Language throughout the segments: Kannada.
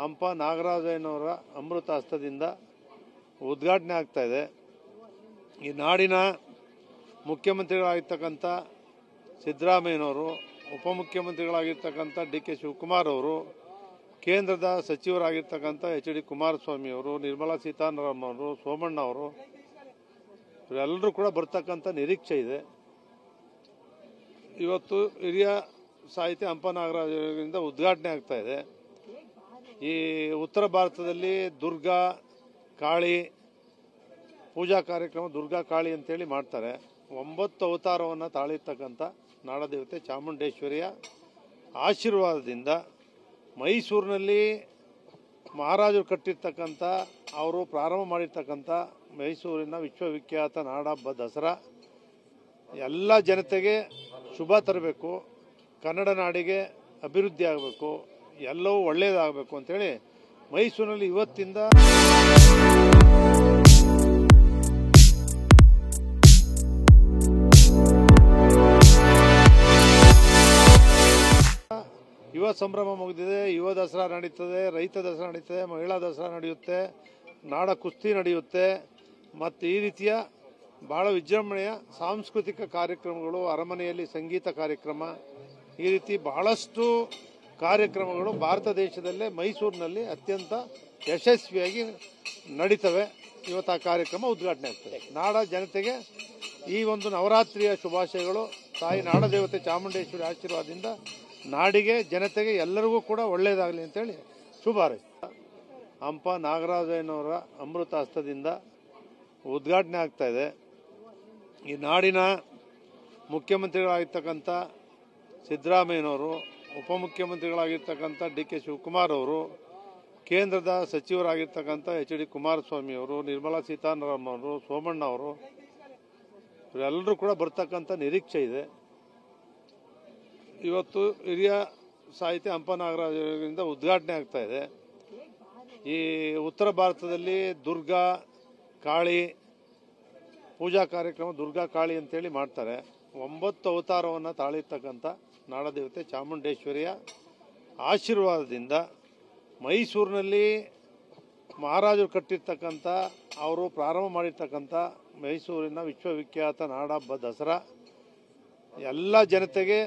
ಹಂಪ ನಾಗರಾಜಯ್ಯನವರ ಅಮೃತ ಹಸ್ತದಿಂದ ಉದ್ಘಾಟನೆ ಆಗ್ತಾ ಇದೆ. ಈ ನಾಡಿನ ಮುಖ್ಯಮಂತ್ರಿಗಳಾಗಿರ್ತಕ್ಕಂಥ ಸಿದ್ದರಾಮಯ್ಯನವರು, ಉಪಮುಖ್ಯಮಂತ್ರಿಗಳಾಗಿರ್ತಕ್ಕಂಥ ಡಿ.ಕೆ. ಶಿವಕುಮಾರ್ ಅವರು, ಕೇಂದ್ರದ ಸಚಿವರಾಗಿರ್ತಕ್ಕಂಥ ಎಚ್.ಡಿ. ಕುಮಾರಸ್ವಾಮಿ ಅವರು, ನಿರ್ಮಲಾ ಸೀತಾರಾಮನ್ ಅವರು, ಸೋಮಣ್ಣ ಅವರು ಇವರೆಲ್ಲರೂ ಕೂಡ ಬರ್ತಕ್ಕಂಥ ನಿರೀಕ್ಷೆ ಇದೆ. ಇವತ್ತು ಹಿರಿಯ ಸಾಹಿತಿ ಹಂಪ ನಾಗರಾಜರಿಂದ ಉದ್ಘಾಟನೆ ಆಗ್ತಾ ಇದೆ. ಈ ಉತ್ತರ ಭಾರತದಲ್ಲಿ ದುರ್ಗಾ ಕಾಳಿ ಪೂಜಾ ಕಾರ್ಯಕ್ರಮ, ದುರ್ಗಾ ಕಾಳಿ ಅಂತೇಳಿ ಮಾಡ್ತಾರೆ. 9 ಅವತಾರವನ್ನು ತಾಳಿರ್ತಕ್ಕಂಥ ನಾಡದೇವತೆ ಚಾಮುಂಡೇಶ್ವರಿಯ ಆಶೀರ್ವಾದದಿಂದ ಮೈಸೂರಿನಲ್ಲಿ ಮಹಾರಾಜರು ಕಟ್ಟಿರ್ತಕ್ಕಂಥ, ಅವರು ಪ್ರಾರಂಭ ಮಾಡಿರ್ತಕ್ಕಂಥ ಮೈಸೂರಿನ ವಿಶ್ವವಿಖ್ಯಾತ ನಾಡಹಬ್ಬ ದಸರಾ ಎಲ್ಲ ಜನತೆಗೆ ಶುಭ ತರಬೇಕು, ಕನ್ನಡ ನಾಡಿಗೆ ಅಭಿವೃದ್ಧಿ ಆಗಬೇಕು, ಎಲ್ಲವೂ ಒಳ್ಳೆಯದಾಗಬೇಕು ಅಂತೇಳಿ ಮೈಸೂರಿನಲ್ಲಿ ಇವತ್ತಿಂದ ಯುವ ಸಂಭ್ರಮ ಮುಗಿದಿದೆ. ಯುವ ದಸರಾ ನಡೀತದೆ, ರೈತ ದಸರಾ ನಡೀತದೆ, ಮಹಿಳಾ ದಸರಾ ನಡೆಯುತ್ತೆ, ನಾಡ ಕುಸ್ತಿ ನಡೆಯುತ್ತೆ. ಮತ್ತು ಈ ರೀತಿಯ ಬಹಳ ವಿಜೃಂಭಣೆಯ ಸಾಂಸ್ಕೃತಿಕ ಕಾರ್ಯಕ್ರಮಗಳು, ಅರಮನೆಯಲ್ಲಿ ಸಂಗೀತ ಕಾರ್ಯಕ್ರಮ, ಈ ರೀತಿ ಬಹಳಷ್ಟು ಕಾರ್ಯಕ್ರಮಗಳು ಭಾರತ ದೇಶದಲ್ಲೇ ಮೈಸೂರಿನಲ್ಲಿ ಅತ್ಯಂತ ಯಶಸ್ವಿಯಾಗಿ ನಡೀತವೆ. ಇವತ್ತು ಆ ಕಾರ್ಯಕ್ರಮ ಉದ್ಘಾಟನೆ ಆಗ್ತದೆ. ನಾಡ ಜನತೆಗೆ ಈ ಒಂದು ನವರಾತ್ರಿಯ ಶುಭಾಶಯಗಳು. ತಾಯಿ ನಾಡದೇವತೆ ಚಾಮುಂಡೇಶ್ವರಿ ಆಶೀರ್ವಾದದಿಂದ ನಾಡಿಗೆ, ಜನತೆಗೆ ಎಲ್ಲರಿಗೂ ಕೂಡ ಒಳ್ಳೆಯದಾಗಲಿ ಅಂತೇಳಿ ಶುಭ ಹಾರೈಸ್ತಾ ಹಂಪ ನಾಗರಾಜಯ್ಯನವರ ಅಮೃತ ಹಸ್ತದಿಂದ ಉದ್ಘಾಟನೆ ಆಗ್ತಾ ಇದೆ. ಈ ನಾಡಿನ ಮುಖ್ಯಮಂತ್ರಿಗಳಾಗಿರ್ತಕ್ಕಂಥ ಸಿದ್ದರಾಮಯ್ಯನವರು, ಉಪಮುಖ್ಯಮಂತ್ರಿಗಳಾಗಿರ್ತಕ್ಕಂಥ ಡಿ.ಕೆ. ಶಿವಕುಮಾರ್ ಅವರು, ಕೇಂದ್ರದ ಸಚಿವರಾಗಿರ್ತಕ್ಕಂಥ ಎಚ್.ಡಿ. ಕುಮಾರಸ್ವಾಮಿ ಅವರು, ನಿರ್ಮಲಾ ಸೀತಾರಾಮನ್ ಅವರು, ಸೋಮಣ್ಣ ಅವರು ಇವರೆಲ್ಲರೂ ಕೂಡ ಬರ್ತಕ್ಕಂಥ ನಿರೀಕ್ಷೆ ಇದೆ. ಇವತ್ತು ಹಿರಿಯ ಸಾಹಿತಿ ಹಂಪ ನಾಗರಾಜರಿಂದ ಉದ್ಘಾಟನೆ ಆಗ್ತಾ ಇದೆ. ಈ ಉತ್ತರ ಭಾರತದಲ್ಲಿ ದುರ್ಗಾ ಕಾಳಿ ಪೂಜಾ ಕಾರ್ಯಕ್ರಮ, ದುರ್ಗಾ ಕಾಳಿ ಅಂತೇಳಿ ಮಾಡ್ತಾರೆ. 9 ಅವತಾರವನ್ನು ತಾಳಿರ್ತಕ್ಕಂಥ ನಾಡದೇವತೆ ಚಾಮುಂಡೇಶ್ವರಿಯ ಆಶೀರ್ವಾದದಿಂದ ಮೈಸೂರಿನಲ್ಲಿ ಮಹಾರಾಜರು ಕಟ್ಟಿರ್ತಕ್ಕಂಥ, ಅವರು ಪ್ರಾರಂಭ ಮಾಡಿರ್ತಕ್ಕಂಥ ಮೈಸೂರಿನ ವಿಶ್ವವಿಖ್ಯಾತ ನಾಡಹಬ್ಬ ದಸರಾ ಎಲ್ಲ ಜನತೆಗೆ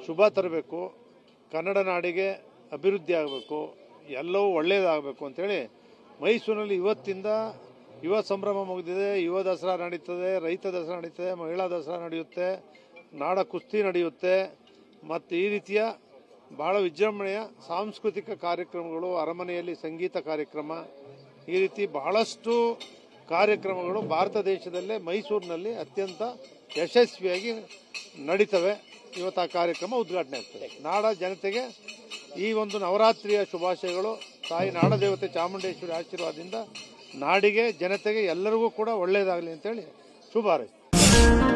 ಶುಭ ತರಬೇಕು, ಕನ್ನಡ ನಾಡಿಗೆ ಅಭಿವೃದ್ಧಿ ಆಗಬೇಕು, ಎಲ್ಲವೂ ಒಳ್ಳೆಯದಾಗಬೇಕು ಅಂತೇಳಿ ಮೈಸೂರಿನಲ್ಲಿ ಇವತ್ತಿಂದ ಯುವ ಸಂಭ್ರಮ ಮುಗಿದಿದೆ. ಯುವ ದಸರಾ ನಡೀತದೆ, ರೈತ ದಸರಾ ನಡೀತದೆ, ಮಹಿಳಾ ದಸರಾ ನಡೆಯುತ್ತೆ, ನಾಡ ಕುಸ್ತಿ ನಡೆಯುತ್ತೆ. ಮತ್ತು ಈ ರೀತಿಯ ಬಹಳ ವಿಜೃಂಭಣೆಯ ಸಾಂಸ್ಕೃತಿಕ ಕಾರ್ಯಕ್ರಮಗಳು, ಅರಮನೆಯಲ್ಲಿ ಸಂಗೀತ ಕಾರ್ಯಕ್ರಮ, ಈ ರೀತಿ ಬಹಳಷ್ಟು ಕಾರ್ಯಕ್ರಮಗಳು ಭಾರತ ದೇಶದಲ್ಲೇ ಮೈಸೂರಿನಲ್ಲಿ ಅತ್ಯಂತ ಯಶಸ್ವಿಯಾಗಿ ನಡೀತವೆ. ಇವತ್ತು ಆ ಕಾರ್ಯಕ್ರಮ ಉದ್ಘಾಟನೆ ಆಗ್ತದೆ. ನಾಡ ಜನತೆಗೆ ಈ ಒಂದು ನವರಾತ್ರಿಯ ಶುಭಾಶಯಗಳು. ತಾಯಿ ನಾಡದೇವತೆ ಚಾಮುಂಡೇಶ್ವರಿ ಆಶೀರ್ವಾದದಿಂದ ನಾಡಿಗೆ, ಜನತೆಗೆ ಎಲ್ಲರಿಗೂ ಕೂಡ ಒಳ್ಳೆಯದಾಗಲಿ ಅಂತೇಳಿ ಶುಭ ಹಾರೈಸ್ತೀನಿ.